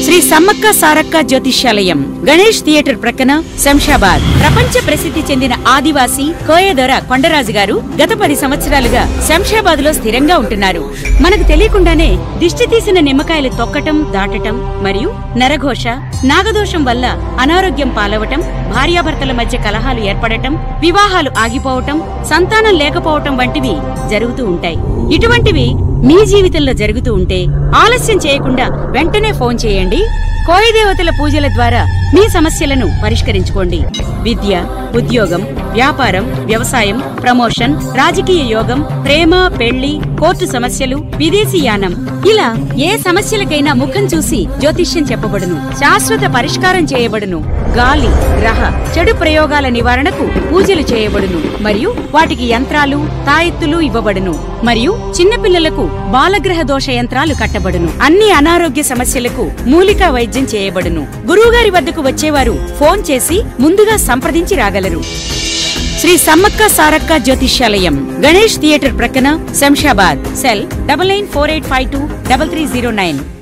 శ్రీ సమ్మక్క సారక్క జ్యోతిష్యాలయం, గణేష్ థియేటర్ ప్రక్కన, శంషాబాద్. ప్రపంచ ప్రసిద్ధి చెందిన ఆదివాసి కోయదొర కొండరాజు గారు గత 10 సంవత్సరాలుగా శంషాబాద్ లో స్థిరంగా ఉంటున్నారు. మనకు తెలియకుండానే దిష్టి తీసిన నిమ్మకాయలు తొక్కటం, దాటటం మరియు నరఘోష, నాగదోషం వల్ల అనారోగ్యం పాలవటం, భార్యాభర్తల మధ్య కలహాలు ఏర్పడటం, వివాహాలు ఆగిపోవటం, సంతానం లేకపోవటం వంటివి జరుగుతూ ఉంటాయి. ఇటువంటివి మీ జీవితంలో జరుగుతూ ఉంటే ఆలస్యం చేయకుండా వెంటనే ఫోన్ చేయండి. కోయదేవతల పూజల ద్వారా మీ సమస్యలను పరిష్కరించుకోండి. విద్య, ఉద్యోగం, వ్యాపారం, వ్యవసాయం, ప్రమోషన్, రాజకీయ యోగం, ప్రేమ, పెళ్లి, కోర్టు సమస్యలు, విదేశీయానం, ఇలా ఏ సమస్యలకైనా ముఖం చూసి జ్యోతిష్యం చెప్పబడును. శాశ్వత పరిష్కారం చేయబడును. గాలి, గ్రహ, చెడు ప్రయోగాల నివారణకు పూజలు చేయబడును మరియు వాటికి యంత్రాలు, తాయెత్తులు ఇవ్వబడును మరియు చిన్నపిల్లలకు బాలగ్రహ దోష యంత్రాలు కట్టబడును. అన్ని అనారోగ్య సమస్యలకు మూలికా వైద్యం చేయబడును. గురువుగారి వద్దకు వచ్చేవారు ఫోన్ చేసి ముందుగా సంప్రదించి రాగలరు. శ్రీ సమ్మక్క సారక్క జ్యోతిష్యాలయం, గణేష్ థియేటర్ ప్రక్కన, శంషాబాద్. సెల్ 9948523309.